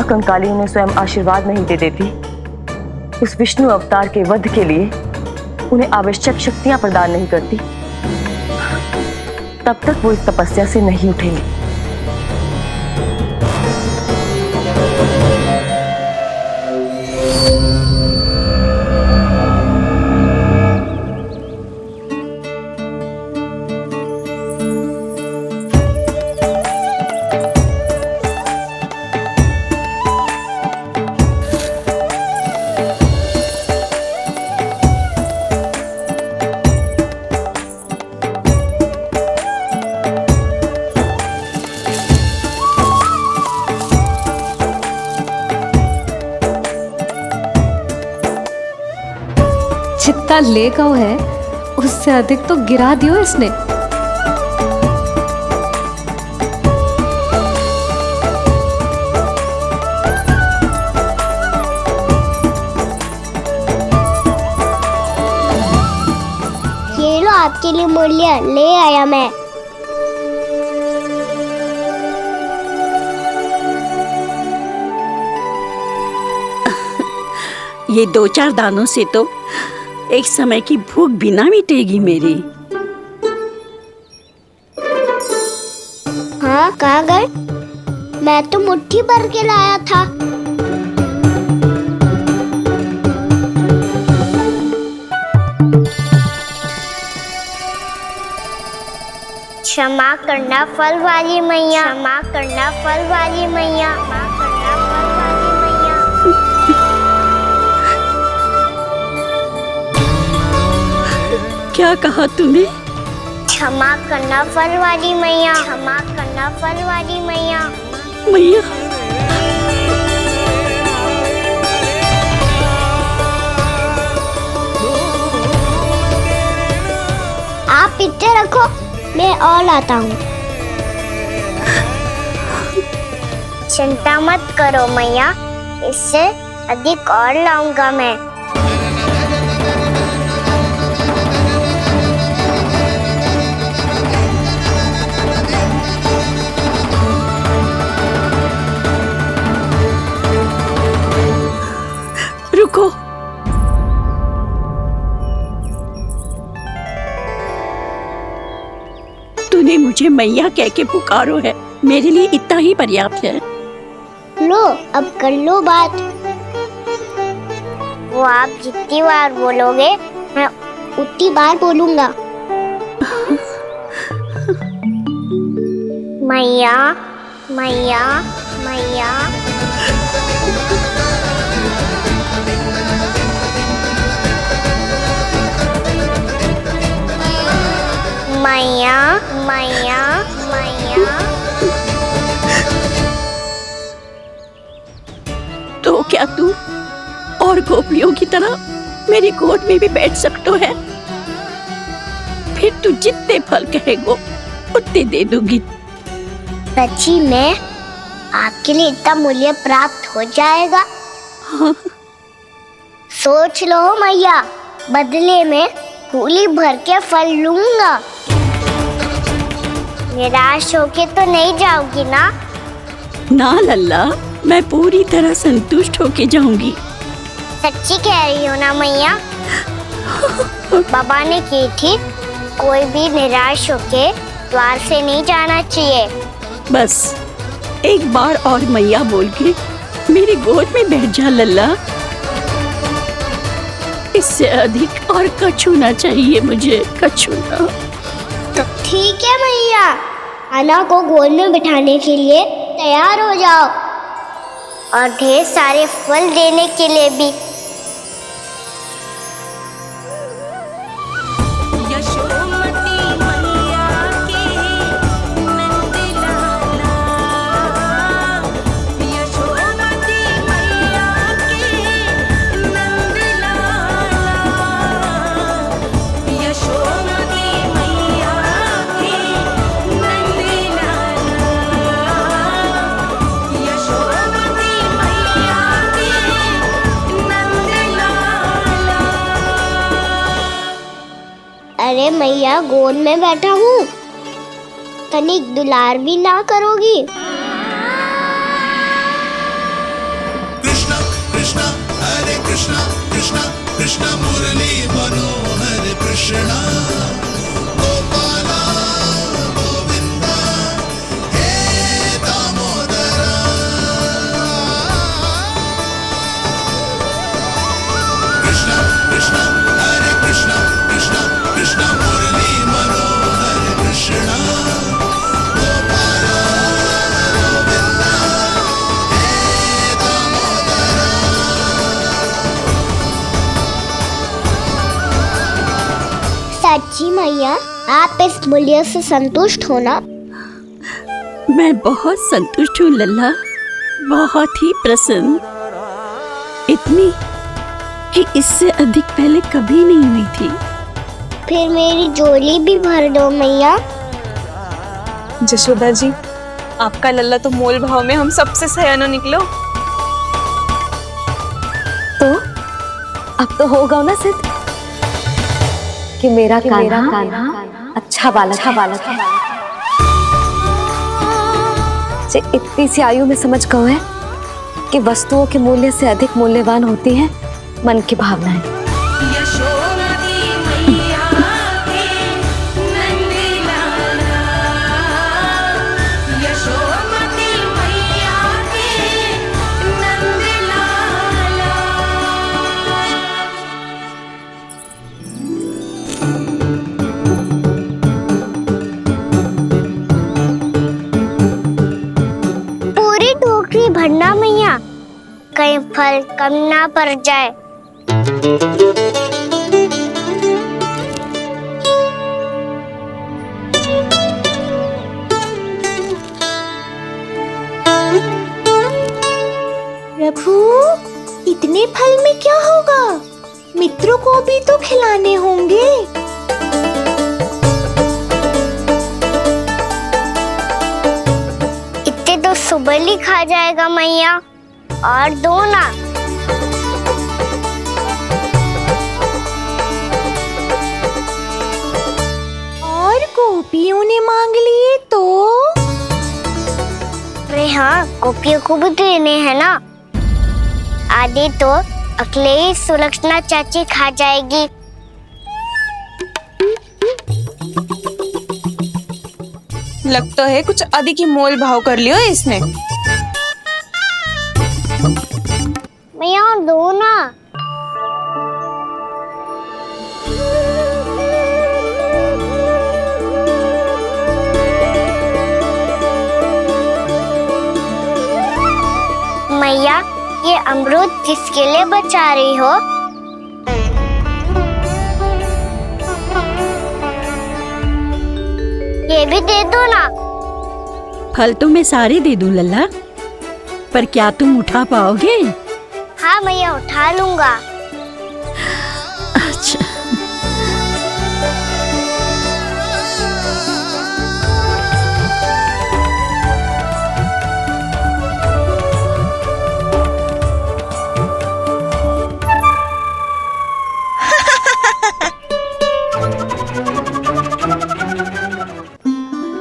कंकाली उन्हें स्वयं आशीर्वाद नहीं दे देती, उस विष्णु अवतार के वध के लिए उन्हें आवश्यक शक्तियां प्रदान नहीं करती, तब तक वो इस तपस्या से नहीं उठेंगे। जितना ले गओ है उससे अधिक तो गिरा दियो इसने। ये लो आपके लिए मूल्य ले आया मैं। ये 2-4 दानों से तो एक समय की भूख भी ना मिटेगी मेरी। हाँ कहाँ गए? मैं तो मुट्ठी भर के लाया था। क्षमा करना फल वाली मैया, क्षमा करना फल वाली मैया, क्षमा करना फल वाली मैया। क्या कहा तूने? क्षमा करना फल वाली मैया, क्षमा करना फल वाली मैया। मैया आप इतने रखो, मैं और लाता हूँ। चिंता मत करो मैया, इससे अधिक और लाऊंगा मैं। रुको, तूने मुझे मैया कह के पुकारो है, मेरे लिए इतना ही पर्याप्त है। लो अब कर लो बात। वो आप जितनी बार बोलोगे मैं उतनी बार बोलूंगा। मैया मैया मैया। मैया मैया मैया। तो क्या तू और गोपियों की तरह मेरी गोद में भी बैठ सकते है? फिर तू जितने फल कहेगो उतने दे दूंगी। सच्ची में आपके लिए इतना मूल्य प्राप्त हो जाएगा? हाँ। सोच लो मैया, बदले में कूली भर के फल लूंगा। निराश होके तो नहीं जाओगी ना? ना लल्ला, मैं पूरी तरह संतुष्ट होके जाऊंगी। सच्ची कह रही हो ना मैया? बाबा ने की थी, कोई भी निराश होके द्वार से नहीं जाना चाहिए। बस एक बार और मैया बोल के मेरी गोद में बैठ जा लल्ला। इससे अधिक और कछु ना चाहिए मुझे, कछु ना। तो ठीक है मैया, अन्ना को गोद में बिठाने के लिए तैयार हो जाओ और ढेर सारे फल देने के लिए भी। अरे मैया, गोद में बैठा हूँ, तनिक दुलार भी ना करोगी? कृष्णा कृष्णा कृष्ण मुरली मनोहर कृष्णा गोपाला गोविंदा हे दामोदरा कृष्णा कृष्णा हरे कृष्णा कृष्णा कृष्ण मुरली मनोहर कृष्णा गोपाला गोविंदा हे दामोदरा। सच्ची मैया, आप इस मूल्य से संतुष्ट हो ना? मैं बहुत संतुष्ट हूँ लल्ला, बहुत ही प्रसन्न। इतनी कि इससे अधिक पहले कभी नहीं हुई थी। फिर मेरी झोली भी भर दो मैया। जशोदा जी, आपका लल्ला तो मोल भाव में हम सबसे सयाना निकलो। तो अब तो होगा ना सिद्ध कि मेरा कान्हा अच्छा बालक है। जे इतनी सी आयु में समझ गए है कि वस्तुओं के मूल्य से अधिक मूल्यवान होती है मन की भावनाएं। पूरी टोकरी भरना मैया, कहीं फल कम ना पड़ जाए। प्रभु, इतने फल में क्या होगा? मित्रों को भी तो खिलाने होंगे। इतने तो सुबह ही खा जाएगा मैया, और दो ना। और गोपियों ने मांग लिए तो? अरे हाँ, गोपियों को भी देने हैं ना। आधे तो अकेले ही सुलक्षणा चाची खा जाएगी। लगता है कुछ अधिक ही मोल भाव कर लियो इसने। मैया और दो ना। मैया, ये अमरूद किसके लिए बचा रही हो? ये भी दे दो ना। फल तो मैं सारे दे दूं लल्ला, पर क्या तुम उठा पाओगे? हाँ मैया, उठा लूंगा। अच्छा।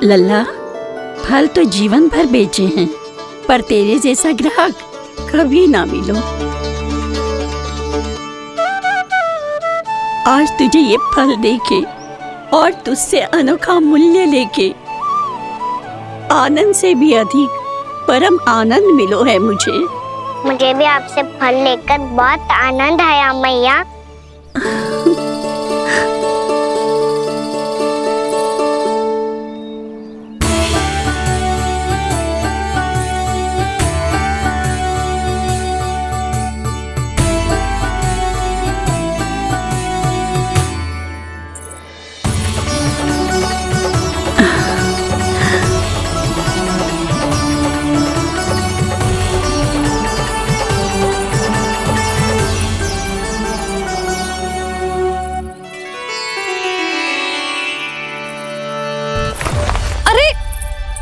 लल्ला, फल तो जीवन भर बेचे हैं, पर तेरे जैसा ग्राहक कभी ना मिलो। आज तुझे ये फल देके और तुझसे अनोखा मूल्य लेके आनंद से भी अधिक परम आनंद मिलो है मुझे। मुझे भी आपसे फल लेकर बहुत आनंद आया मैया।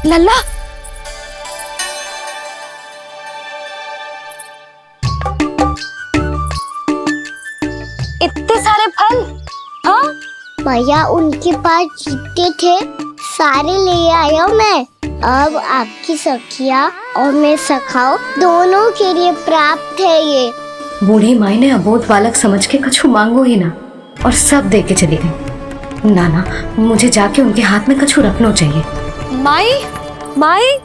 लल्ला, इतने सारे फल? हाँ भैया, उनके पास जितने थे सारे ले आया मैं। अब आपकी सखिया और मैं सखाओ दोनों के लिए प्राप्त है ये। बूढ़ी माई ने अबोध बालक समझ के कछु मांगो ही ना और सब दे के चली गई। नाना, मुझे जाके उनके हाथ में कछु रखना चाहिए। माई, माई,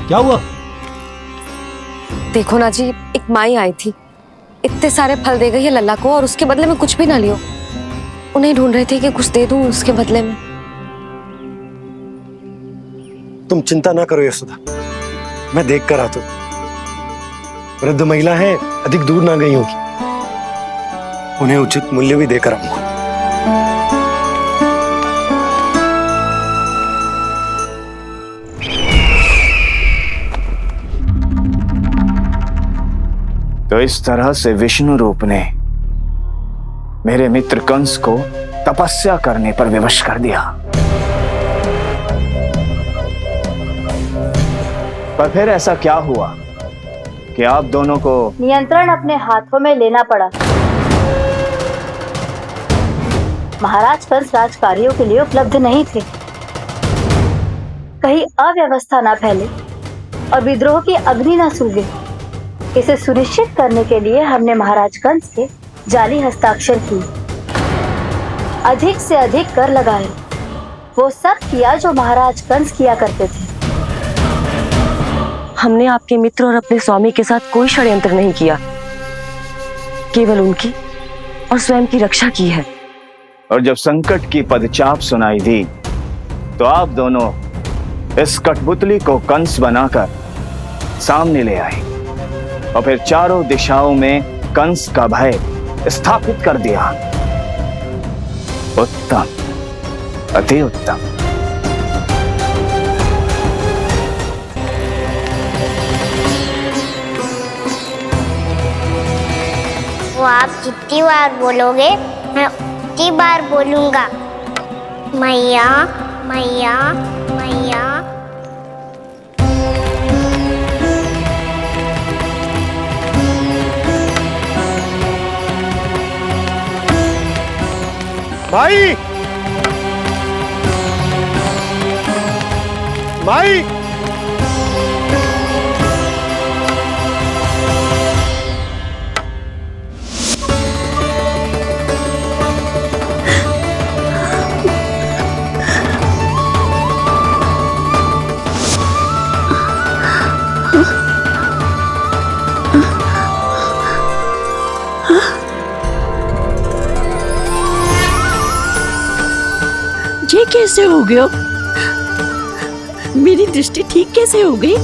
क्या हुआ? देखो ना जी, एक माई आई थी, इतने सारे फल दे गई है लल्ला को और उसके बदले में कुछ भी ना लियो। उन्हें ढूंढ रहे थे कि कुछ दे दूं उसके बदले में। तुम चिंता ना करो यशोदा, मैं देख कर आता हूं। वृद्ध महिला है, अधिक दूर ना गई होगी, उन्हें उचित मूल्य भी देकर आऊंगा। तो इस तरह से विष्णु रूप ने मेरे मित्र कंस को तपस्या करने पर विवश कर दिया। पर फिर ऐसा क्या हुआ कि आप दोनों को नियंत्रण अपने हाथों में लेना पड़ा? महाराज कंस राजकार्यों के लिए उपलब्ध नहीं थे। कहीं अव्यवस्था ना फैले और विद्रोह की अग्नि ना सूखे, इसे सुनिश्चित करने के लिए हमने महाराज कंस के जाली हस्ताक्षर किए, अधिक से अधिक कर लगाए, वो सब किया जो महाराज कंस किया करते थे। हमने आपके मित्र और अपने स्वामी के साथ कोई षड्यंत्र नहीं किया, केवल उनकी और स्वयं की रक्षा की है। और जब संकट की पदचाप सुनाई दी तो आप दोनों इस कठपुतली को कंस बनाकर सामने ले आए और फिर चारों दिशाओं में कंस का भय स्थापित कर दिया। उत्तम, अति उत्तम। वो आप जितनी बार बोलोगे मैं उतनी बार बोलूंगा। मैया, मैया, मैया। माई, माई, ये कैसे हो गया? मेरी दृष्टि ठीक कैसे हो गई?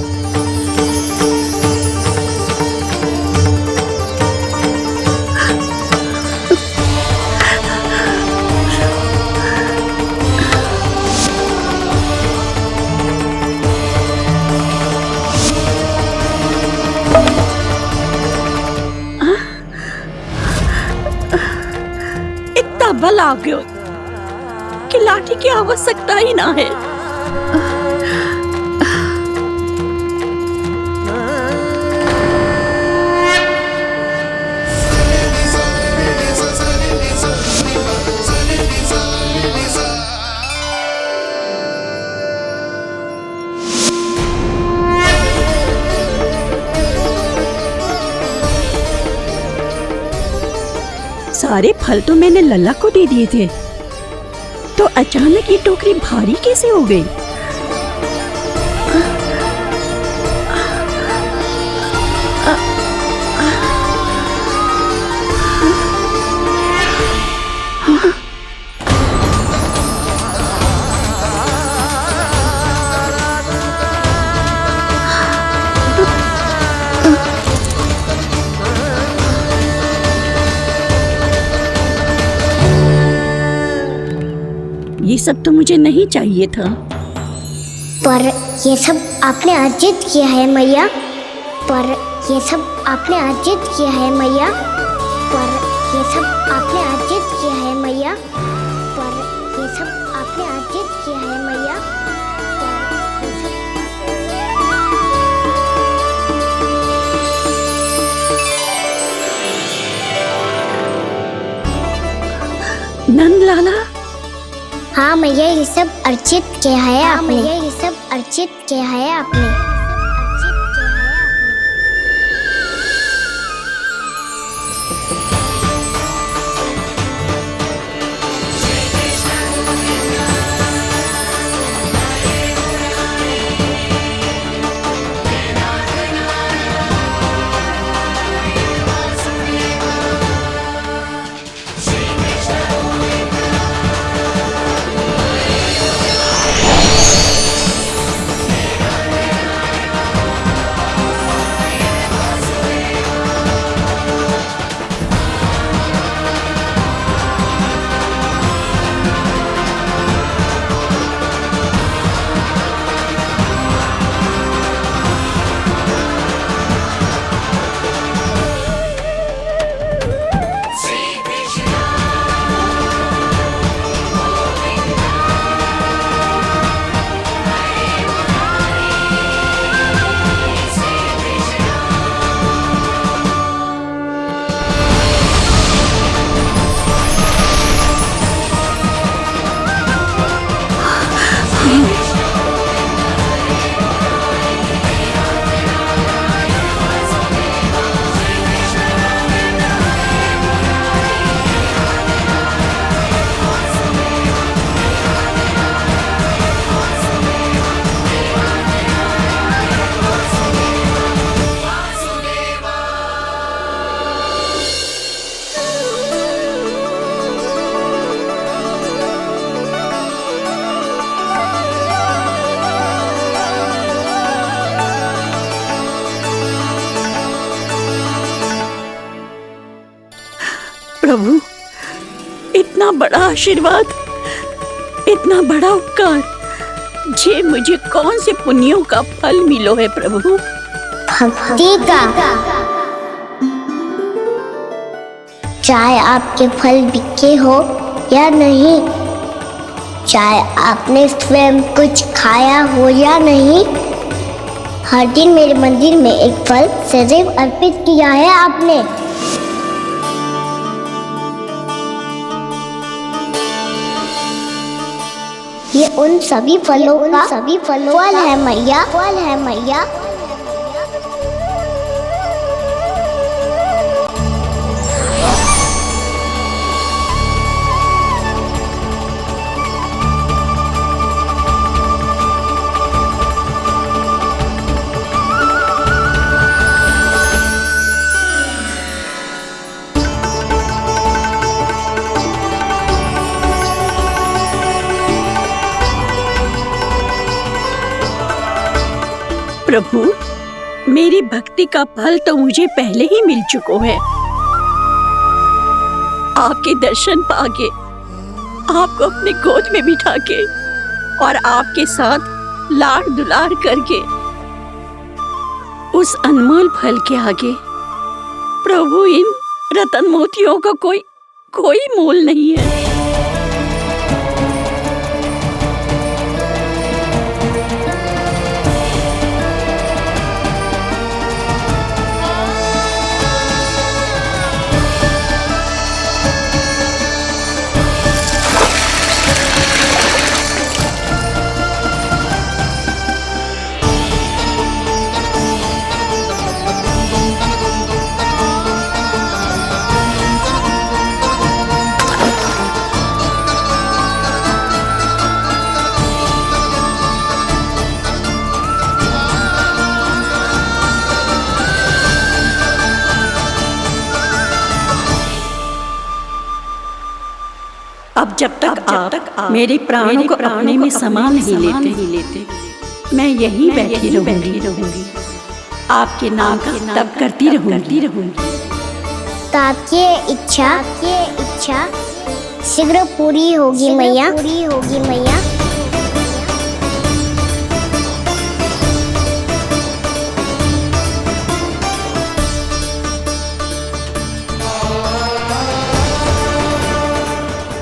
इतना बल आ गया कि लाठी की आवश्यकता ही ना है। सारे फल तो मैंने लल्ला को दे दिए थे, तो अचानक ये टोकरी भारी कैसे हो गई? ये सब तो मुझे नहीं चाहिए था। पर ये सब आपने अर्जित किया है मैया। पर ये सब आपने अर्जित किया है मैया। पर ये सब आपने अर्जित किया है मैया। पर ये सब आपने अर्जित किया है मैया। नंद लाला, हाँ मैया, ये सब अर्जित किया है आपने। ये सब अर्जित किया है आपने। अर्जित किया है आपने। प्रभु, इतना बड़ा आशीर्वाद, इतना बड़ा उपकार, जे मुझे कौन से पुण्यों का फल मिलो है प्रभु? भक्ति का। चाहे आपके फल बिके हो या नहीं, चाहे आपने स्वयं कुछ खाया हो या नहीं, हर दिन मेरे मंदिर में एक फल सदैव अर्पित किया है आपने। ये उन सभी फलों का फल है मैया, फल है मैया। प्रभु, मेरी भक्ति का फल तो मुझे पहले ही मिल चुका है। आपके दर्शन पाके, आपको अपने गोद में बिठा के और आपके साथ लाड दुलार करके, उस अनमोल फल के आगे प्रभु इन रतन मोतियों का कोई मोल नहीं है। अब जब तक आप मेरे प्राणों को अपने में समा नहीं लेते, मैं यहीं बैठी रहूंगी, आपके नाम का तप करती रहूंगी। तो आपकी इच्छा शीघ्र पूरी होगी मैया।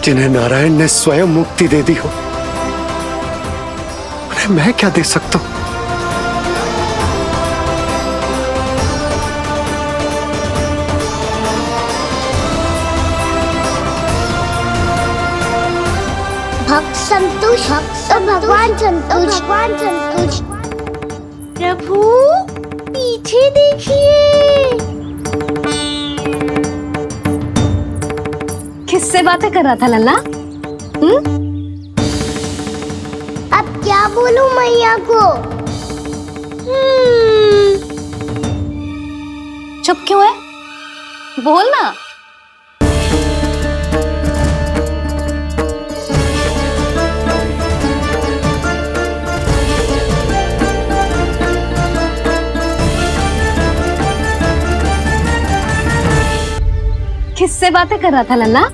जिन्हें नारायण ने स्वयं मुक्ति दे दी हो, उन्हें मैं क्या दे सकता हूं? भक्त संतोष, भगवान संतोष। प्रभु पीछे देखिए। किससे बातें कर रहा था लल्ला? अब क्या बोलूं मैया को? चुप क्यों है? बोल ना। किससे बातें कर रहा था लल्ला?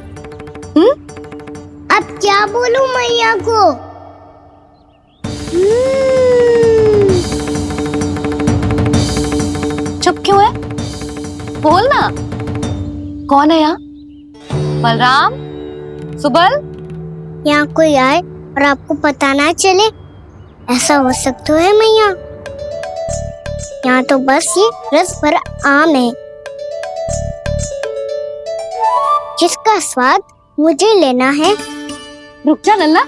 अब क्या बोलूं मैया को? चुप क्यों है? बोल ना। कौन है यहाँ? बलराम, सुबल? यहाँ कोई आए और आपको पता ना चले, ऐसा हो सकता है मैया? यहाँ तो बस ये रस भरा आम है, जिसका स्वाद मुझे लेना है। रुक जा लल्ला,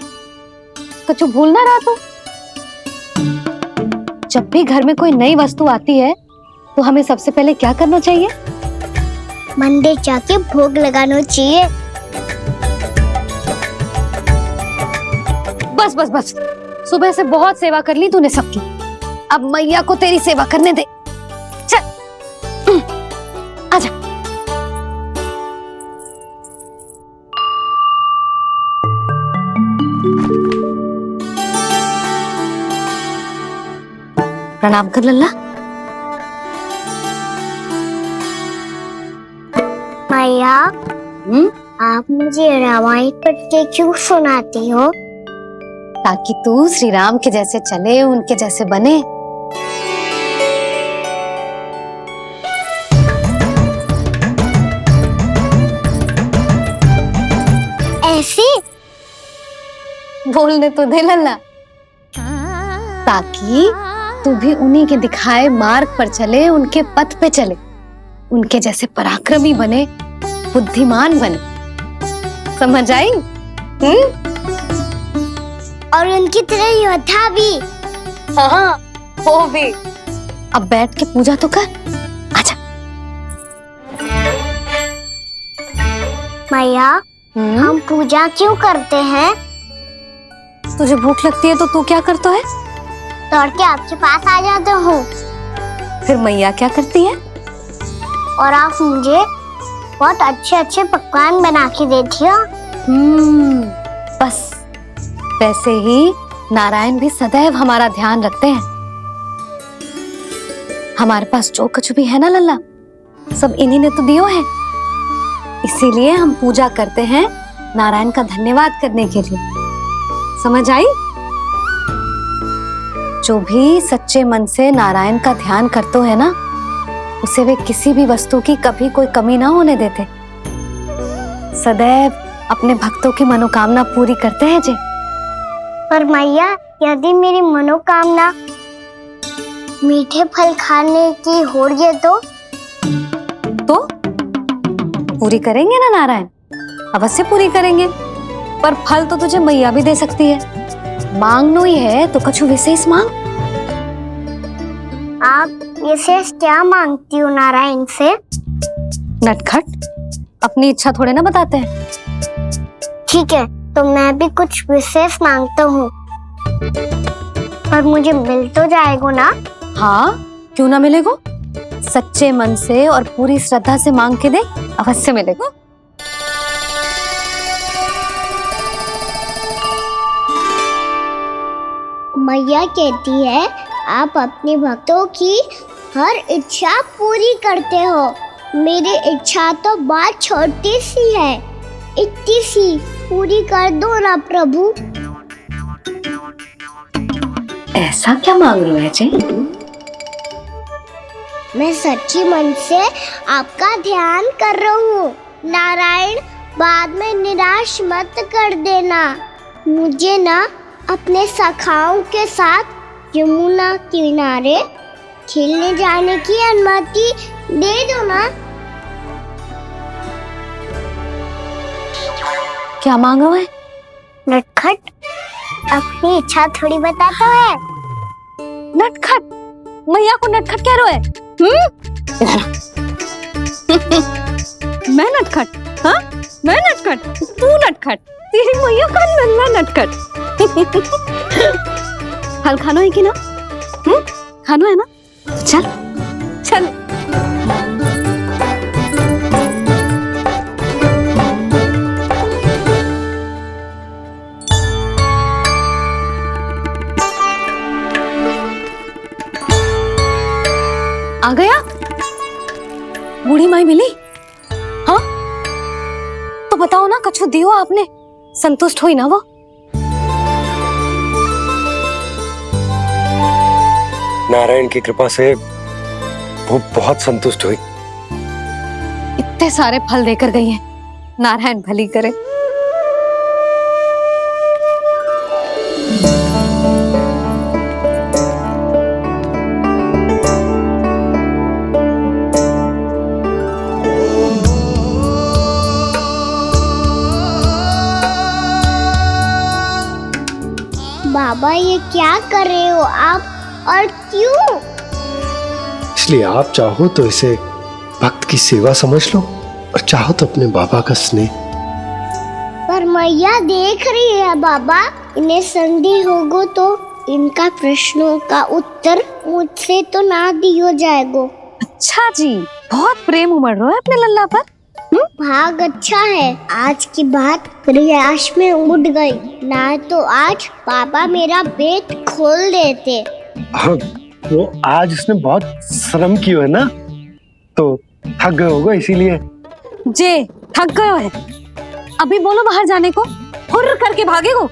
कुछ भूल ना रहा तू। जब भी घर में कोई नई वस्तु आती है तो हमें सबसे पहले क्या करना चाहिए? मंदिर जाके भोग लगाना चाहिए। बस बस बस, सुबह से बहुत सेवा कर ली तूने सबकी, अब मैया को तेरी सेवा करने दे। चल आजा। प्रणाम कर लल्ला। मैया आप मुझे रामायण पढ़ के क्यों सुनाती हो? ताकि तू श्री राम के जैसे चले, उनके जैसे बने। ऐसे बोलने तो दे लल्ला, ताकि तू भी उन्हीं के दिखाए मार्ग पर चले, उनके पथ पे चले, उनके जैसे पराक्रमी बने, बुद्धिमान बने। समझ आई? और उनकी तरह योद्धा भी। हाँ, वो भी। अब बैठ के पूजा तो कर। आजा। मैया, हम पूजा क्यों करते हैं? तुझे भूख लगती है तो तू क्या करता है? दौड़ के आपके पास आ जाता हूँ। फिर मैया क्या करती है? और आप मुझे बहुत अच्छे अच्छे पकवान बना के देती हो। बस वैसे ही नारायण भी सदैव हमारा ध्यान रखते हैं। हमारे पास जो कुछ भी है ना लल्ला, सब इन्हीं ने तो दियो है। इसीलिए हम पूजा करते हैं नारायण का धन्यवाद करने के लिए। समझ आई? जो भी सच्चे मन से नारायण का ध्यान करते है ना, उसे वे किसी भी वस्तु की कभी कोई कमी ना होने देते। सदैव अपने भक्तों की मनोकामना पूरी करते हैं जी। पर मैया, यदि मेरी मनोकामना मीठे फल खाने की हो रही तो पूरी करेंगे ना नारायण, अवश्य पूरी करेंगे। पर फल तो तुझे मैया भी दे सकती है। मांगनो ही है तो कुछ विशेष मांग। आप विशेष क्या मांगती हो नारायण से? नटखट, अपनी इच्छा थोड़े ना बताते हैं। ठीक है, तो मैं भी कुछ विशेष मांगता हूँ, पर मुझे मिल तो जाएगा ना? हाँ, क्यों ना मिलेगा। सच्चे मन से और पूरी श्रद्धा से मांग के दे, अवश्य मिलेगा। मैया कहती है आप अपने भक्तों की हर इच्छा पूरी करते हो। मेरी इच्छा तो बहुत छोटी सी है, इतनी सी पूरी कर दो ना प्रभु। ऐसा क्या मांग रहे हो जी? मैं सच्ची मन से आपका ध्यान कर रहा हूँ। नारायण, बाद में निराश मत कर देना। मुझे ना अपने सखाओं के साथ यमुना किनारे खेलने जाने की अनुमति दे दो ना। क्या मांगा है? नटखट, अपनी इच्छा थोड़ी बताता है। नटखट? मैया को नटखट कह रहे है? मैं नटखट? हाँ, मैं नटखट? तू नटखट? तेरी मैया का नल्ला नटखट। फल खाना है कि ना? खाना है ना? चल चल। आ गया? बूढ़ी माई मिली? हाँ, तो बताओ ना, कछु दियो आपने, संतुष्ट हुई ना वो? नारायण की कृपा से वो बहुत संतुष्ट हुई। इतने सारे फल देकर गई हैं, नारायण भली करे। बाबा, ये क्या कर रहे हो आप, और क्यों? इसलिए आप चाहो तो इसे भक्त की सेवा समझ लो, और चाहो तो अपने बाबा का स्नेह। पर मैया देख रही है बाबा, इन्हें संदेह होगो तो इनका प्रश्नों का उत्तर मुझसे तो ना दियो जाएगो। अच्छा जी, बहुत प्रेम उमड़ रहा है अपने लल्ला पर। भाग अच्छा है, आज की बात प्रयास में उड़ गई, ना तो आज पापा मेरा पेट खोल देते। वो आज उसने बहुत श्रम की है ना, तो थक गए होगा इसीलिए। जे थक गए है? अभी बोलो बाहर जाने को, हुर्र करके भागे हो।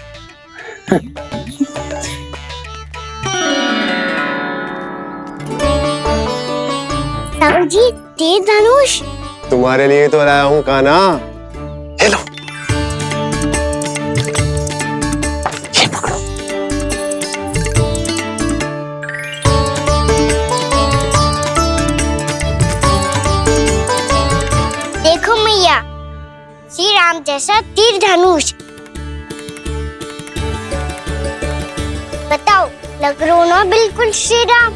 राम जी, तीर धनुष। तुम्हारे लिए तो लाया हूँ कान्हा। ले लो। ये पकड़ो। देखो मैया, श्री राम जैसा तीर धनुष। बताओ, लग रहा ना बिल्कुल श्री राम।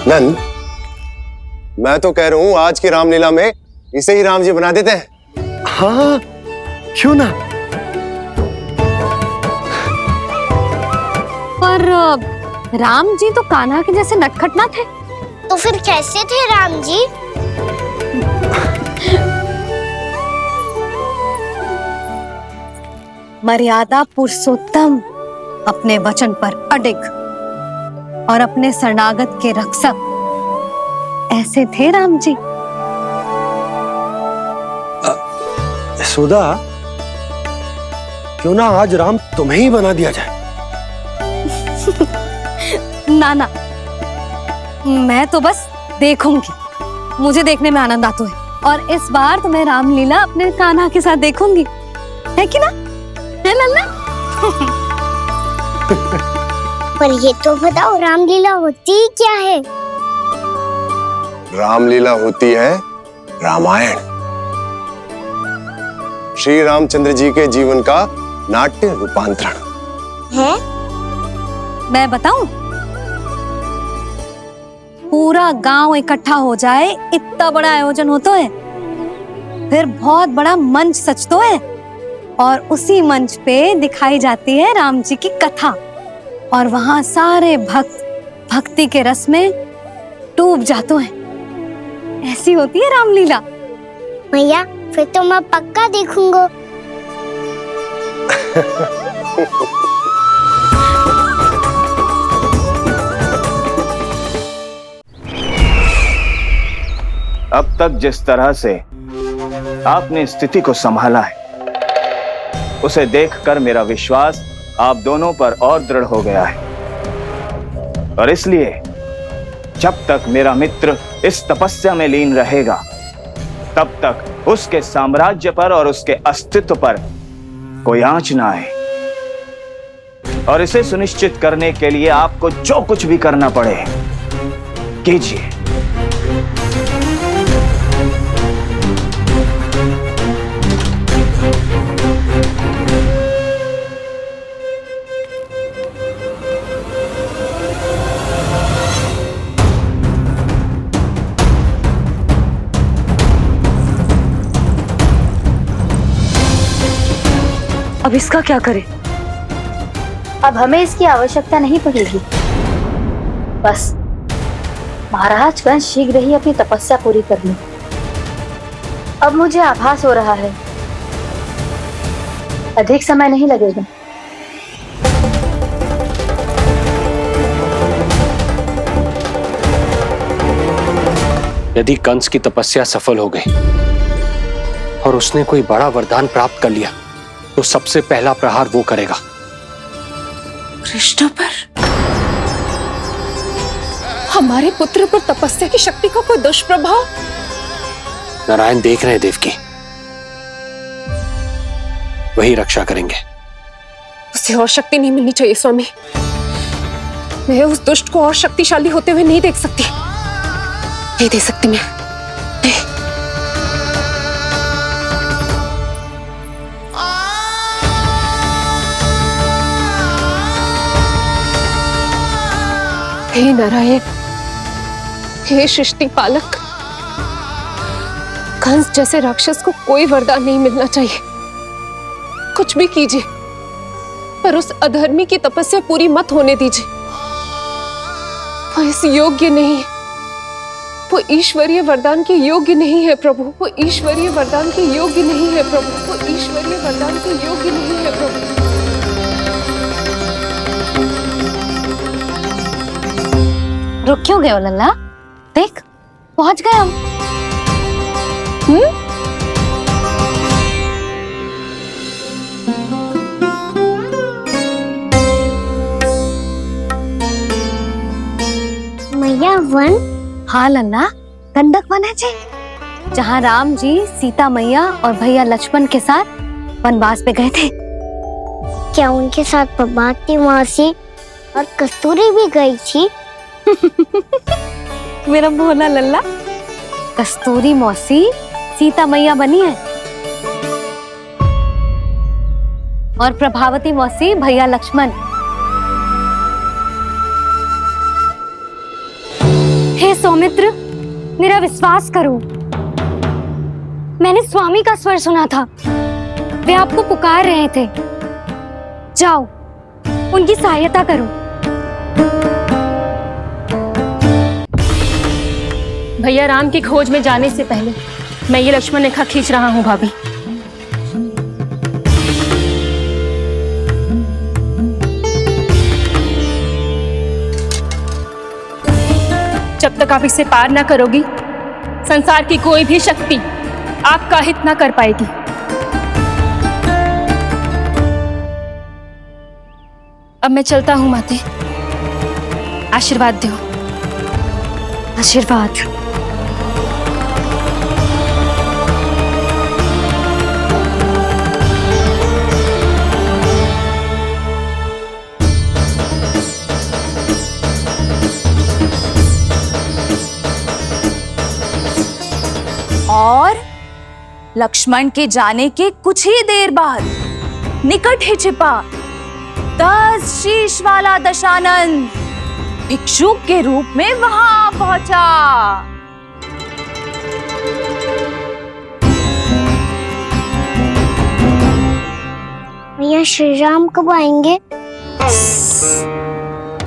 नंद, मैं तो कह रहा हूँ आज की रामलीला में इसे ही राम जी बना देते हैं। हाँ, क्यों ना। पर राम जी तो कान्हा के जैसे नटखट ना थे। तो फिर कैसे थे राम जी? मर्यादा पुरुषोत्तम, अपने वचन पर अडिग और अपने शरणागत के रक्षक, ऐसे थे राम जी। यशोदा, क्यों ना आज राम तुम्हें ही बना दिया जाए। ना ना, मैं तो बस देखूंगी, मुझे देखने में आनंद आता है। और इस बार तो मैं रामलीला अपने कान्हा के साथ देखूंगी, है कि ना? है लल्ला? पर ये तो बताओ, रामलीला होती क्या है? रामलीला होती है रामायण। श्री रामचंद्र जी के जीवन का नाट्य रूपांतरण है। मैं बताऊं? पूरा गांव इकट्ठा हो जाए, इतना बड़ा आयोजन होता है, फिर बहुत बड़ा मंच सजतो है और उसी मंच पे दिखाई जाती है राम जी की कथा और वहां सारे भक्त भक्ति के रस में डूब जाते हैं। ऐसी होती है रामलीला। भैया, फिर तो मैं पक्का देखूंगा। अब तक जिस तरह से आपने स्थिति को संभाला है, उसे देखकर मेरा विश्वास आप दोनों पर और दृढ़ हो गया है। और इसलिए जब तक मेरा मित्र इस तपस्या में लीन रहेगा, तब तक उसके साम्राज्य पर और उसके अस्तित्व पर कोई आंच ना आए। और इसे सुनिश्चित करने के लिए आपको जो कुछ भी करना पड़े कीजिए। अब इसका क्या करें? अब हमें इसकी आवश्यकता नहीं पड़ेगी। बस महाराज कंस शीघ्र ही अपनी तपस्या पूरी कर लें। अब मुझे आभास हो रहा है, अधिक समय नहीं लगेगा। यदि कंस की तपस्या सफल हो गई और उसने कोई बड़ा वरदान प्राप्त कर लिया, तो सबसे पहला प्रहार वो करेगा। कृष्ण पर? हमारे पुत्र पर तपस्या की शक्ति का कोई दुष्प्रभाव? नारायण देख रहे हैं देवकी, वही रक्षा करेंगे। उसे और शक्ति नहीं मिलनी चाहिए स्वामी। मैं उस दुष्ट को और शक्तिशाली होते हुए नहीं देख सकती, नहीं दे सकती मैं। हे नारायण, हे सृष्टि पालक, कंस जैसे राक्षस को कोई वरदान नहीं मिलना चाहिए। कुछ भी कीजिए, पर उस अधर्मी की तपस्या पूरी मत होने दीजिए। वो इस योग्य नहीं है, वो ईश्वरीय वरदान के योग्य नहीं है प्रभु, वो ईश्वरीय वरदान के योग्य नहीं है प्रभु, वो ईश्वरीय वरदान के योग्य नहीं है प्रभु। रुक क्यों गए हो लल्ला? देख पहुंच गए हम। मैया वन? हाँ लल्ला, गंडक वन है जी, जहाँ राम जी सीता मैया और भैया लक्ष्मण के साथ वनवास पे गए थे। क्या उनके साथ प्रभाती मौसी और कस्तूरी भी गई थी? मेरा भोला लल्ला, कस्तूरी मौसी सीता मैया बनी है और प्रभावती मौसी भैया लक्ष्मण। हे सौमित्र, मेरा विश्वास करो, मैंने स्वामी का स्वर सुना था, वे आपको पुकार रहे थे। जाओ उनकी सहायता करो। भैया राम की खोज में जाने से पहले मैं ये लक्ष्मण रेखा खींच रहा हूँ भाभी। जब तक आप इसे पार ना करोगी, संसार की कोई भी शक्ति आपका हित ना कर पाएगी। अब मैं चलता हूँ माते, आशीर्वाद दो। आशीर्वाद। और लक्ष्मण के जाने के कुछ ही देर बाद निकट ही छिपा 10 शीश वाला दशानन भिक्षुक के रूप में वहां पहुंचा। भैया श्री राम कब आएंगे?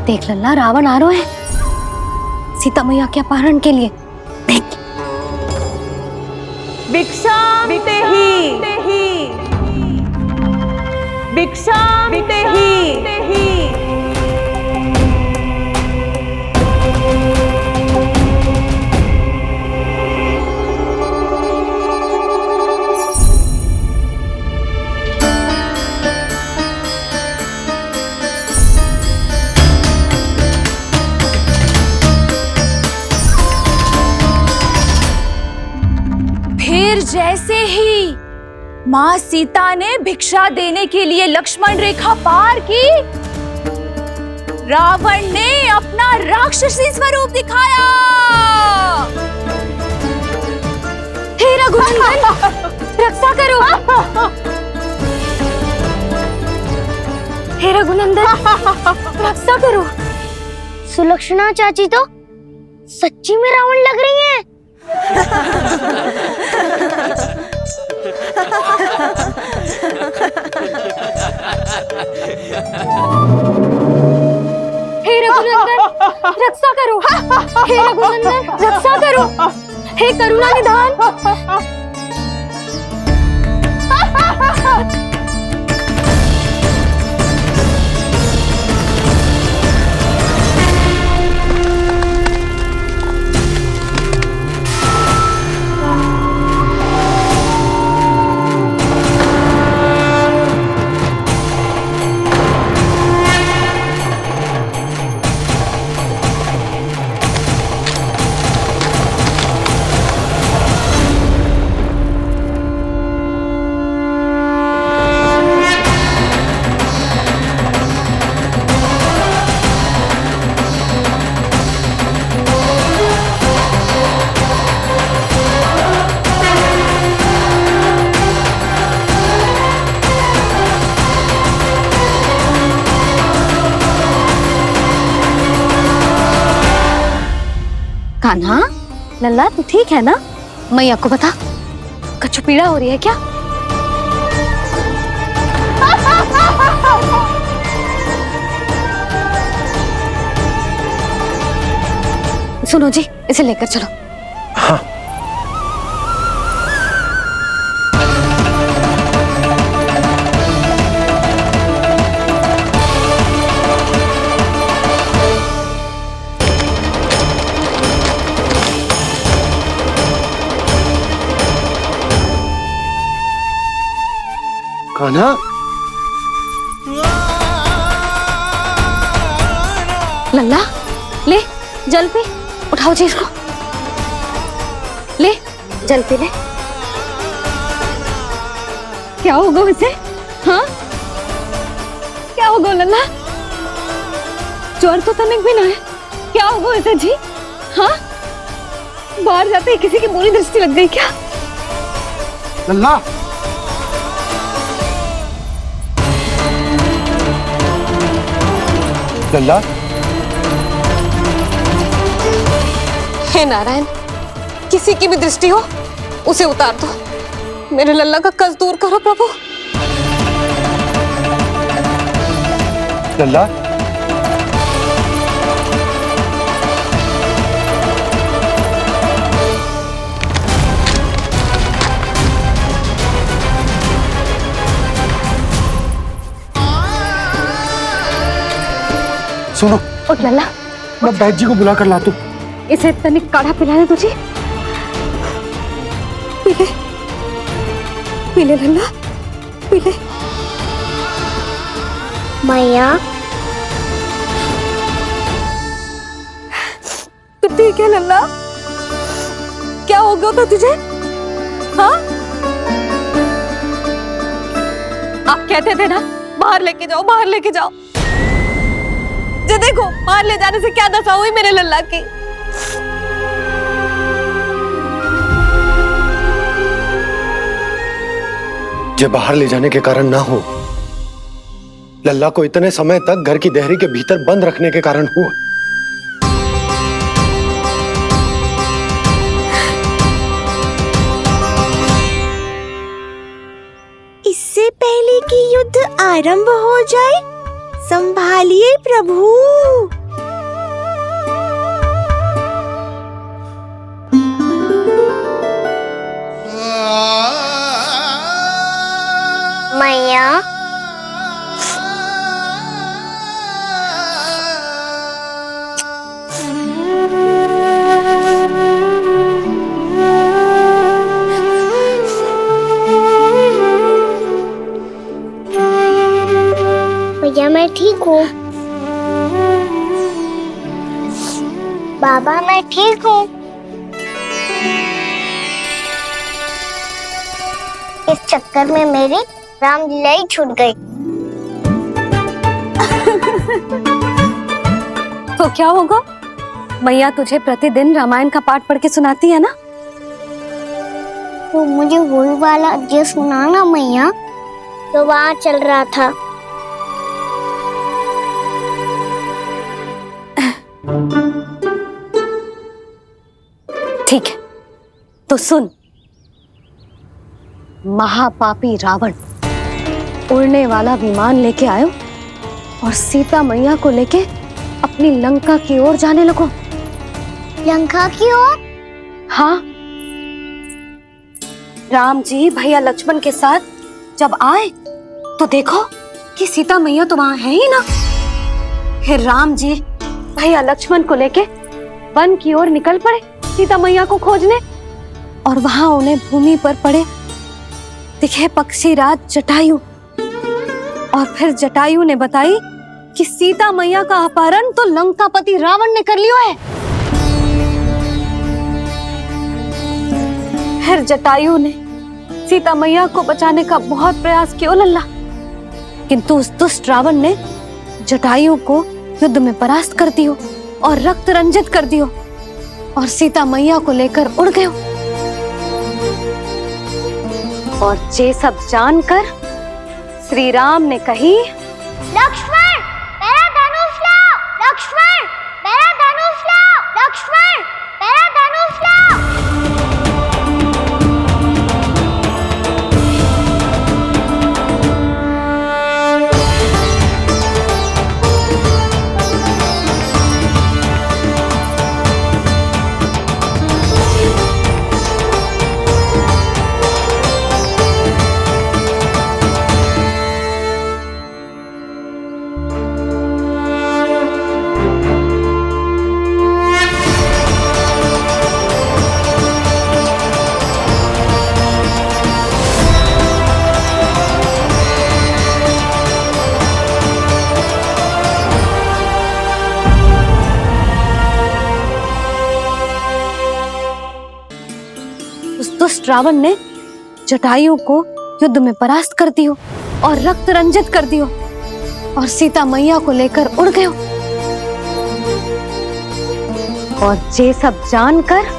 देख लल्ला, रावण आ रहा है सीता मैया के अपहरण के लिए। देख, भिक्षाम देहि, भिक्षाम देहि। फिर जैसे ही माँ सीता ने भिक्षा देने के लिए लक्ष्मण रेखा पार की, रावण ने अपना राक्षसी स्वरूप दिखाया। हे रघुनंदन, रक्षा करो। हे रघुनंदन, रक्षा करो। सुलक्षणा चाची तो सच्ची में रावण लग रही हैं। हे रघुनंदन, रक्षा करो। हे रघुनंदन, रक्षा करो। हे करुणा निधान। कान्हा, लल्ला तू ठीक है ना? मैया को बता, कछु पीड़ा हो रही है क्या? सुनो जी, इसे लेकर चलो। हाँ। कान्हा, लल्ला ले जल पी, उठाओ जी इसको, ले जल पी ले। क्या होगा इसे? हाँ क्या होगा लल्ला? ज्वर तो तनिक भी ना है, क्या होगा इसे जी? हाँ बाहर जाते ही किसी की बुरी दृष्टि लग गई क्या? लल्ला, लल्ला, हे नारायण, किसी की भी दृष्टि हो उसे उतार दो। मेरे लल्ला का कष्ट दूर करो प्रभु। लल्ला, सुनो, उठ लल्ला, मैं बैद जी को बुला कर लाता हूँ। इसे तनिक काढ़ा पिलाने तुझे। पीले पीले लल्ला, पीले। मैया, तो ठीक है लल्ला, क्या हो गया था तुझे? हाँ आप कहते थे ना बाहर लेके जाओ, बाहर लेके जाओ। जे देखो बाहर ले जाने से क्या दशा हुई मेरे लल्ला की। ये बाहर ले जाने के कारण ना हो, लल्ला को इतने समय तक घर की देहरी के भीतर बंद रखने के कारण हुआ। इससे पहले कि युद्ध आरंभ हो जाए, संभालिए प्रभु। मैया, भैया मैं ठीक हूँ। बाबा मैं ठीक हूँ। इस चक्कर में मेरी रामलीला ही छूट गई। तो क्या होगा? मैया तुझे प्रतिदिन रामायण का पाठ पढ़ के सुनाती है ना? तो मुझे वही वाला अध्याय सुनाना मैया, तो वहाँ चल रहा था। ठीक है, तो सुन। महापापी रावण उड़ने वाला विमान लेके आयो और सीता मैया को लेके अपनी लंका की ओर जाने लगो। लंका की ओर? हाँ, राम जी भैया लक्ष्मण के साथ जब आए तो देखो कि सीता मैया तो वहां है ही ना। फिर राम जी भैया लक्ष्मण को लेके वन की ओर निकल पड़े सीता मैया को खोजने, और वहां उन्हें भूमि पर पड़े दिखे पक्षी राज जटायु। और फिर जटायु ने बताई कि सीता मैया का अपहरण तो लंकापति रावण ने कर लियो है। फिर जटायु ने सीता मैया को बचाने का बहुत प्रयास किया लल्ला, किंतु उस दुष्ट रावण ने जटायु को युद्ध में परास्त कर दियो और रक्त रंजित कर दियो और सीता मैया को लेकर उड़ गयो। और ये सब जानकर श्री राम ने कही, लक्ष्मण मेरा धनुष लाओ, लक्ष्मण मेरा धनुष लाओ, लक्ष्मण मेरा धनुष लाओ। रावण ने जटायु को युद्ध में परास्त कर दियो और रक्त रंजित कर दियो और सीता मैया को लेकर उड़ गयो। और ये सब जानकर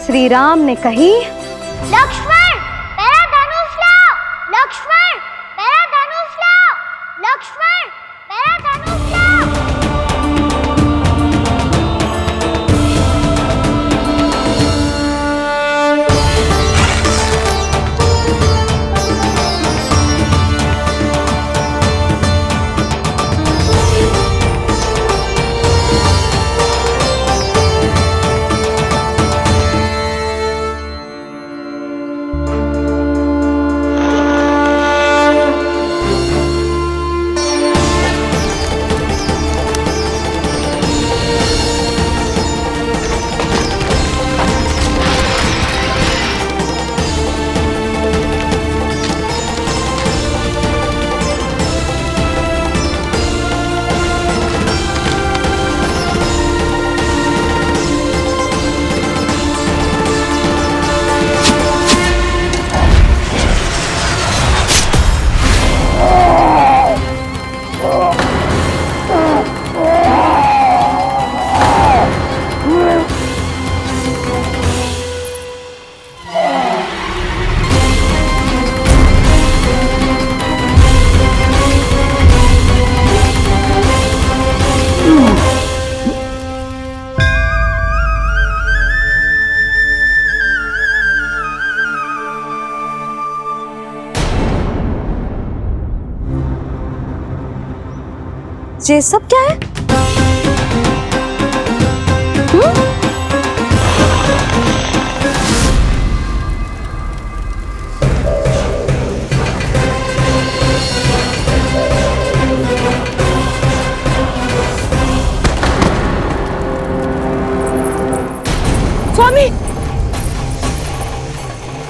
श्री राम ने कही, लक्ष्मण मेरा धनुष लाओ, लक्ष्मण मेरा धनुष लाओ, लक्ष्मण मेरा धनुष लाओ। ये सब क्या है? स्वामी,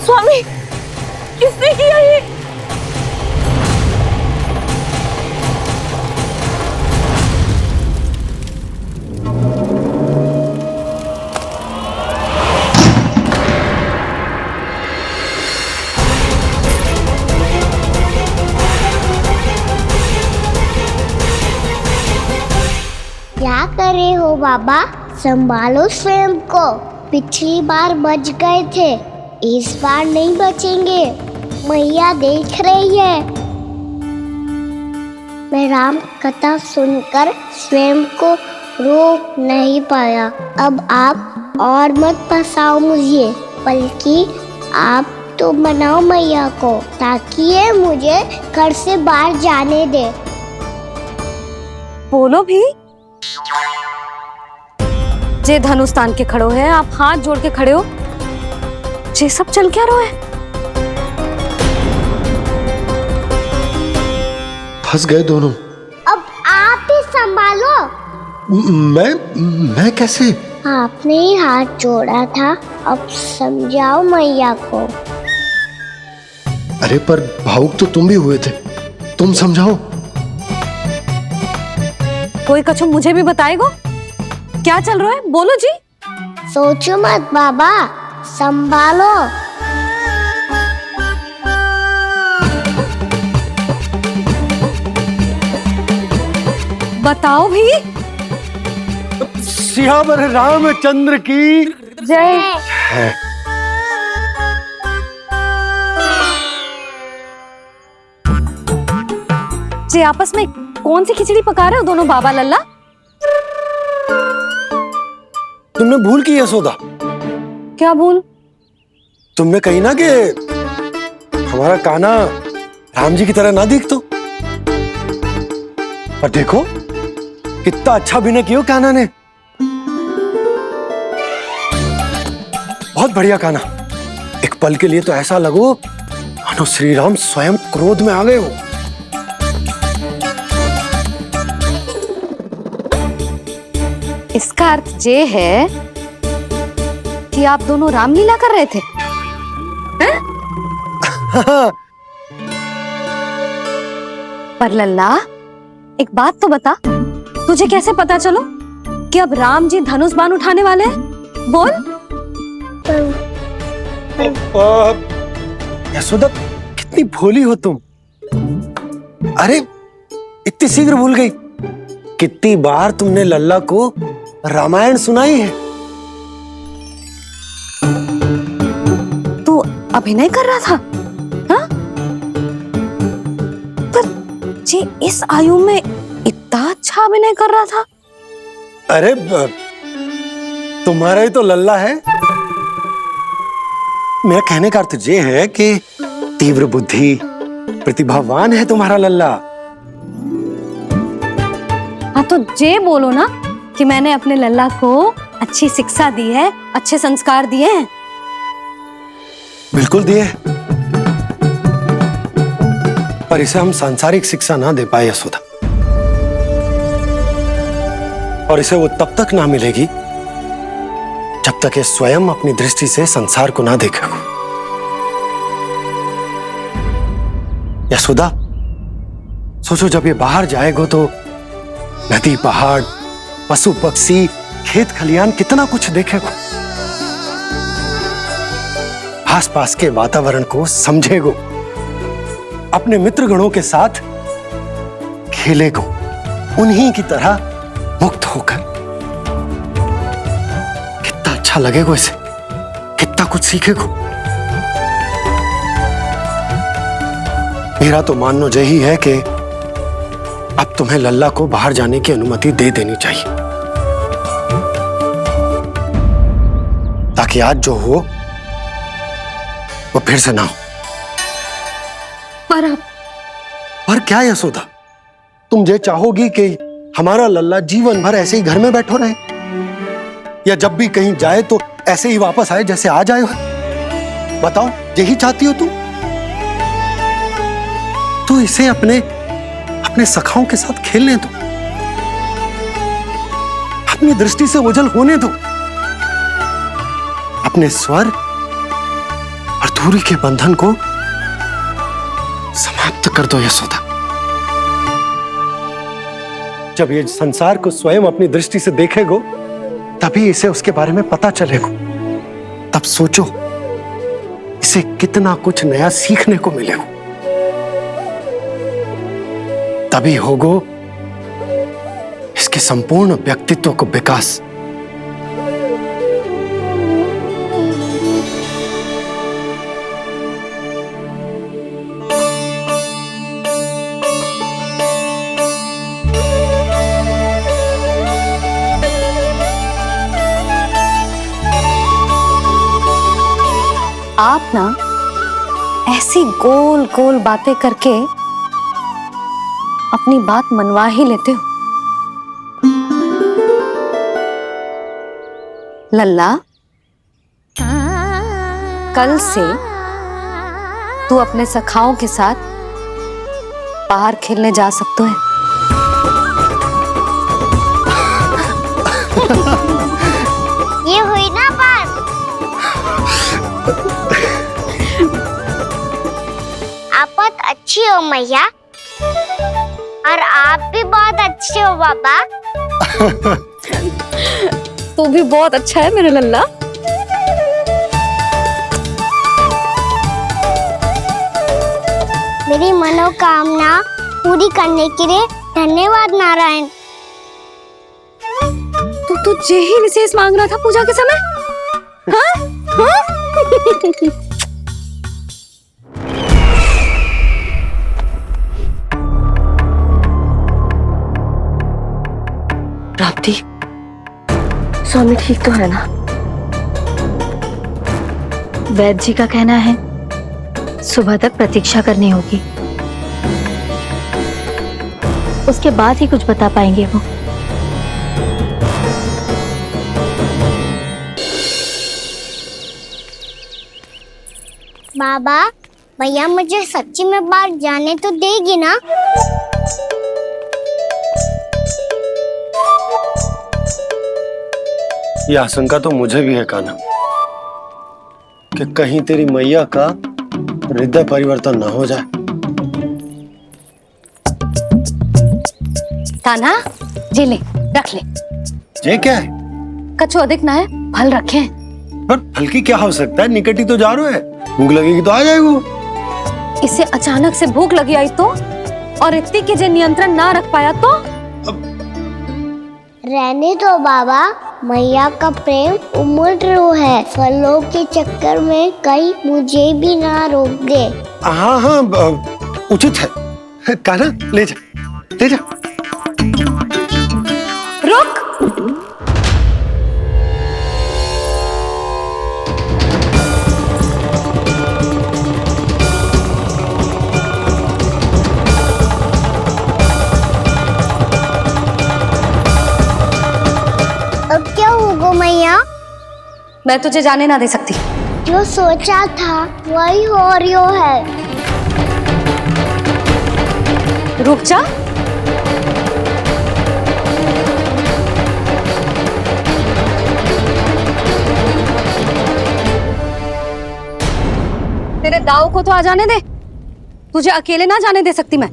स्वामी, किसने किया ये? क्या कर रहे हो बाबा? संभालो स्वयं को। पिछली बार बच गए थे, इस बार नहीं बचेंगे। मैया देख रही है। मैं राम कथा सुनकर स्वयं को रोक नहीं पाया। अब आप और मत फंसाओ मुझे, बल्कि आप तो मनाओ मैया को, ताकि ये मुझे घर से बाहर जाने दे। बोलो भी। जे धनुष तान के खड़ो है, आप हाथ जोड़ के खड़े हो। ये सब चल क्या रहा है? फंस गए दोनों। अब आप ही संभालो। मैं कैसे? आपने ही हाथ जोड़ा था, अब समझाओ मैया को। अरे पर भावुक तो तुम भी हुए थे, तुम समझाओ। कोई कछु मुझे भी बताएगो? क्या चल रहा है? बोलो जी। सोचो मत बाबा, संभालो। बताओ भी। सियावर रामचंद्र की जय। है। जी आपस में कौन सी खिचड़ी पका रहे हो दोनों बाबा लल्ला? तुमने भूल की यशोदा? क्या भूल? तुमने कही ना कि हमारा कान्हा राम जी की तरह ना दिख तो। पर देखो कितना अच्छा अभिनय किया कान्हा ने। बहुत बढ़िया कान्हा। एक पल के लिए तो ऐसा लगो मानो श्री राम स्वयं क्रोध में आ गए हो। इसका अर्थ ये है कि आप दोनों रामलीला कर रहे थे? हैं? पर लल्ला एक बात तो बता, तुझे कैसे पता चलो कि अब राम जी धनुष बाण उठाने वाले हैं? बोल। यशोदा, कितनी भोली हो तुम। अरे इतनी शीघ्र भूल गई। कितनी बार तुमने लल्ला को रामायण सुनाई है। तू अभिनय कर रहा था? हाँ? पर जी इस आयु में इतना अच्छा अभिनय कर रहा था। अरे तुम्हारा ही तो लल्ला है। मेरा कहने का अर्थ ये है कि तीव्र बुद्धि, प्रतिभावान है तुम्हारा लल्ला। हाँ तो जे बोलो ना कि मैंने अपने लल्ला को अच्छी शिक्षा दी है, अच्छे संस्कार दिए हैं। बिल्कुल दिए, पर इसे हम सांसारिक शिक्षा ना दे पाए यशोदा। और इसे वो तब तक ना मिलेगी जब तक ये स्वयं अपनी दृष्टि से संसार को ना देखेगा। यशोदा, सोचो जब ये बाहर जाएगा तो नदी, पहाड़, पशु पक्षी, खेत खलियान कितना कुछ देखेगा। आसपास के वातावरण को समझेगो, अपने मित्रगणों के साथ खेलेगो, उन्हीं की तरह मुक्त होकर। कितना अच्छा लगेगा इसे, कितना कुछ सीखेगो। मेरा तो मानना यही है कि अब तुम्हें लल्ला को बाहर जाने की अनुमति दे देनी चाहिए, ताकि आज जो हो वो फिर से ना हो। पर क्या यशोदा, तुम ये चाहोगी कि हमारा लल्ला जीवन भर ऐसे ही घर में बैठो रहे, या जब भी कहीं जाए तो ऐसे ही वापस आए जैसे आज आए हो? बताओ, यही चाहती हो तुम? तो इसे अपने सखाओं के साथ खेलने दो, अपनी दृष्टि से ओझल होने दो, अपने स्वर और दूरी के बंधन को समाप्त कर दो यशोदा। जब ये संसार को स्वयं अपनी दृष्टि से देखेगो, तभी इसे उसके बारे में पता चलेगा। तब सोचो इसे कितना कुछ नया सीखने को मिलेगा। तभी होगो इसके संपूर्ण व्यक्तित्व को विकास। आप ना ऐसी गोल गोल बातें करके अपनी बात मनवा ही लेते हो। लल्ला, कल से तू अपने सखाओं के साथ बाहर खेलने जा सकते हैं। ये हुई ना बात। आप बहुत अच्छी हो मैया, और आप भी बहुत अच्छे हो बाबा। तू भी बहुत अच्छा है मेरा लल्ला। मेरी मनोकामना पूरी करने के लिए धन्यवाद नारायण। तू तुझे ही विशेष मांग रहा था पूजा के समय? हाँ? हाँ? प्राप्ति, स्वामी ठीक तो है ना? वैद्य जी का कहना है सुबह तक प्रतीक्षा करनी होगी, उसके बाद ही कुछ बता पाएंगे वो। बाबा, भैया मुझे सच्ची में बाहर जाने तो देगी ना? यह आशंका तो मुझे भी है कान्हा, कि कहीं तेरी मैया का हृदय परिवर्तन न हो जाए। कान्हा, जी ले, रख ले। ये क्या है? कछु अधिक ना है, फल रखे हैं। पर हल्की क्या हो सकता है, निकट ही तो जा रहा है, भूख लगेगी तो आ जाए वो। इसे अचानक से भूख लगी आई तो, और इतनी के जे नियंत्रण ना रख पाया तो? रहने दो बाबा, मैया का प्रेम उमड़ है, फलों के चक्कर में कहीं मुझे भी ना रोक दे। हाँ हाँ उचित है, कान्हा ले जा ले जा। रुक! अब क्या होगा मैया? मैं तुझे जाने ना दे सकती। जो सोचा था वही हो रही है। रुक जा। तेरे दाव को तो आ जाने दे, तुझे अकेले ना जाने दे सकती मैं।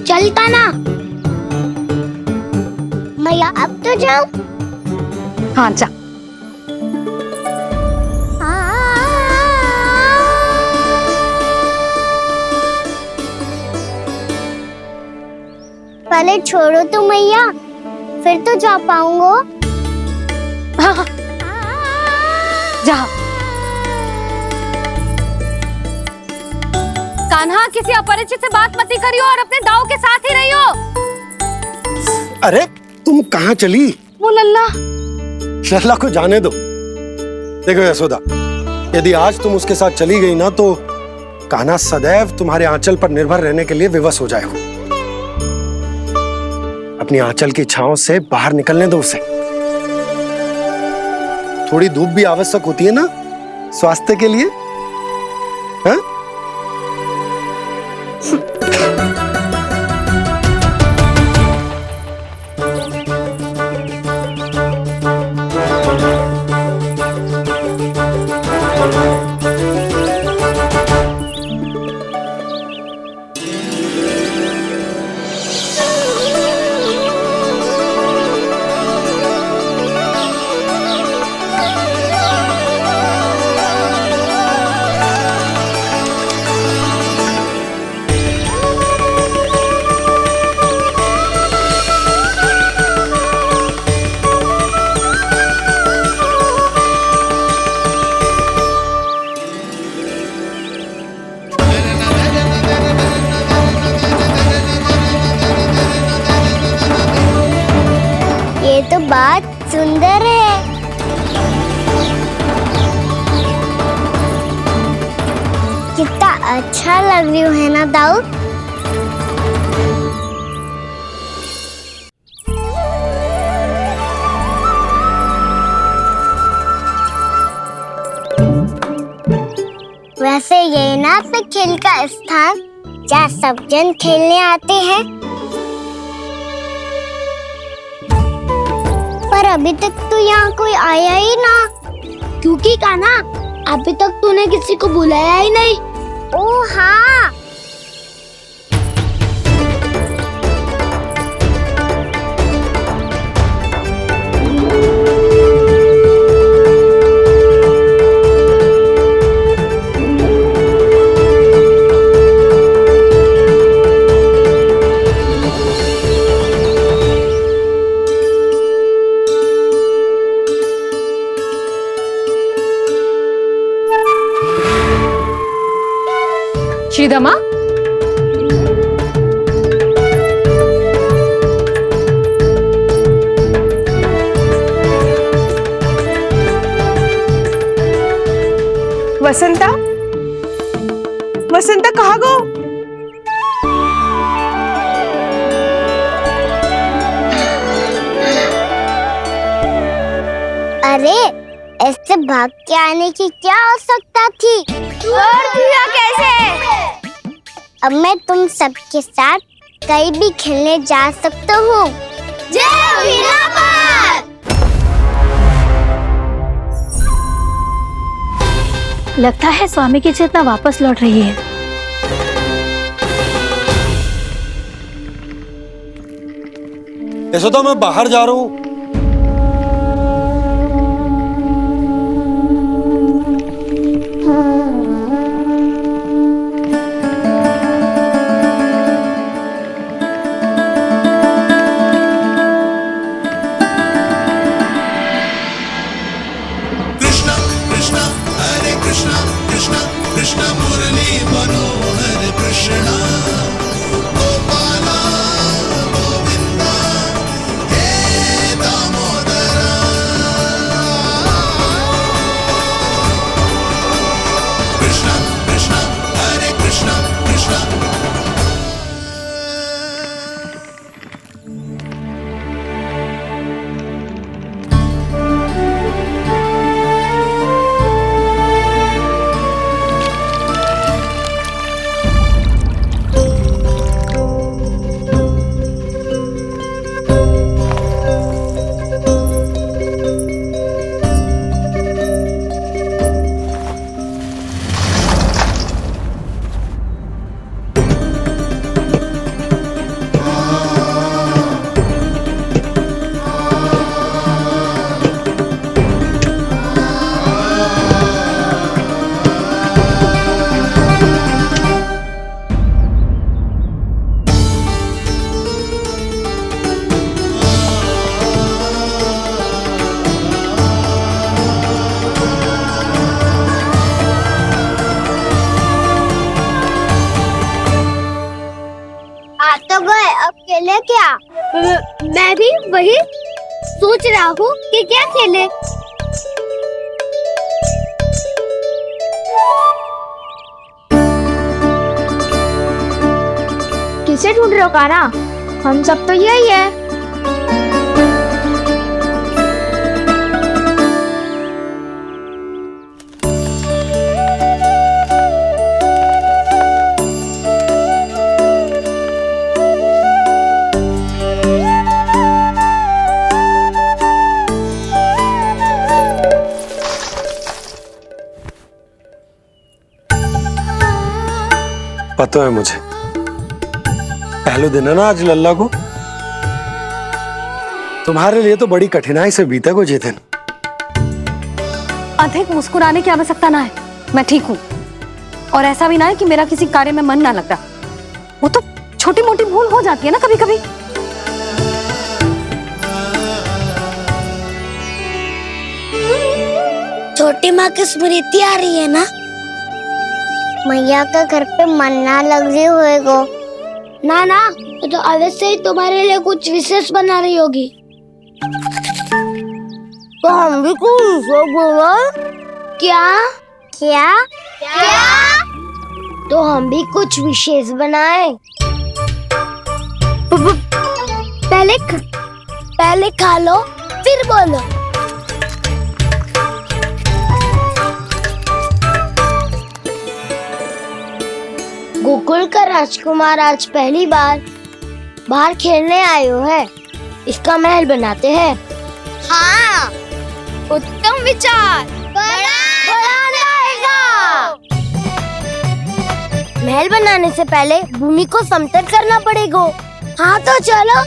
चलता ना मैया, अब तो जाओ। हाँ जा। पहले छोड़ो तो मैया, फिर तो जा पाऊंगा। हाँ जा। कान्हा, किसी अपरिचित से बात मत करियो और अपने दाव के साथ ही रहियो। अरे तुम कहाँ चली? वो लल्ला। लल्ला को जाने दो। देखो यशोदा, यदि आज तुम उसके साथ चली गई ना तो कान्हा सदैव तुम्हारे आंचल पर निर्भर रहने के लिए विवश हो जाएगा। अपनी आंचल की छांव से बाहर निकलने दो उसे। थोड़ी धूप भी आवश्यक होती है ना स्वास्थ्य के लिए, हाँ? ये तो बात सुंदर है। कितना अच्छा लग रही है ना दाऊ? वैसे ये ना पे खेल का स्थान जहाँ सब जन खेलने आते हैं, पर अभी तक तो यहाँ कोई आया ही ना। क्योंकि कान्हा, अभी तक तूने किसी को बुलाया ही नहीं। ओ हाँ, श्रीदामा, वसंता, वसंता कहाँ गो? अरे ऐसे भाग के आने की क्या आवश्यकता थी? छोड़ दिया कैसे? अब मैं तुम सबके साथ कहीं भी खेलने जा सकता हूँ। जय वीरापाल! लगता है स्वामी की चेतना वापस लौट रही है। यशोदा मैं बाहर जा रहा हूँ। कृष्ण कृष्ण हरे कृष्ण कृष्ण कृष्ण मुरली मनोहर कृष्ण गोपाला गोविंदा हे दामोदरा। कृष्ण कृष्ण हरे कृष्ण कृष्ण आ तो गए, अब खेले क्या? मैं भी वही सोच रहा हूँ कि क्या खेले। किसे ढूंढ रहे हो काना? हम सब तो यही है। पता है मुझे, पहले दिन है ना आज लल्ला को। तुम्हारे लिए तो बड़ी कठिनाई से बीता को ये दिन। अधिक मुस्कुराने की आवश्यकता ना है, मैं ठीक हूँ। और ऐसा भी ना है कि मेरा किसी कार्य में मन ना लग रहा। वो तो छोटी मोटी भूल हो जाती है ना कभी कभी। छोटी माँ की स्मृति आ रही है ना? मैया का घर पे मन ना लग रही होएगो। ना ना, तो अवश्य ही तुम्हारे लिए कुछ विशेष बना रही होगी। तो हम भी कुछ विशेष बोलो। क्या क्या क्या? तो हम भी कुछ विशेष बनाए। पहले खा लो फिर बोलो। गोकुल का राजकुमार आज पहली बार बाहर खेलने आए हो है, इसका महल बनाते हैं। हाँ, उत्तम विचार। बड़ा रहेगा। महल बनाने से पहले भूमि को समतल करना पड़ेगा। हाँ तो चलो।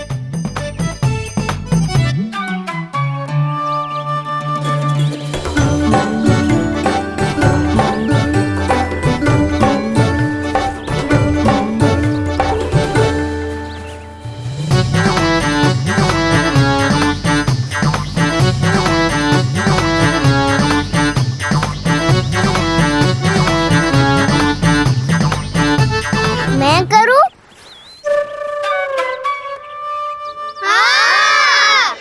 मैं करूं? हाँ।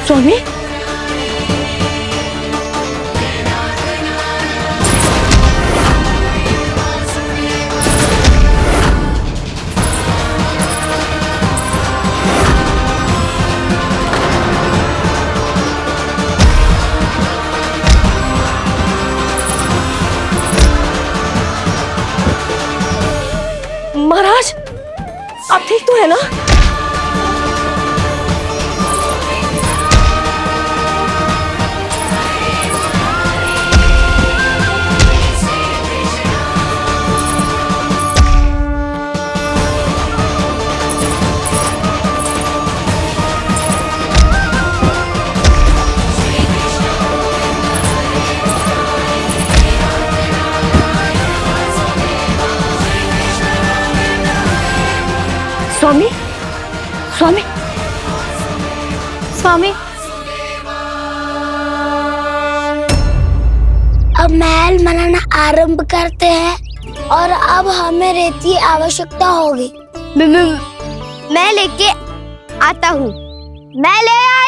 स्वामी, महाराज, आप ठीक तो है ना? स्वामी, स्वामी, स्वामी, अब महल बनाना आरंभ करते हैं और अब हमें रेत की आवश्यकता होगी। मैं लेके आता हूँ। मैं ले आई।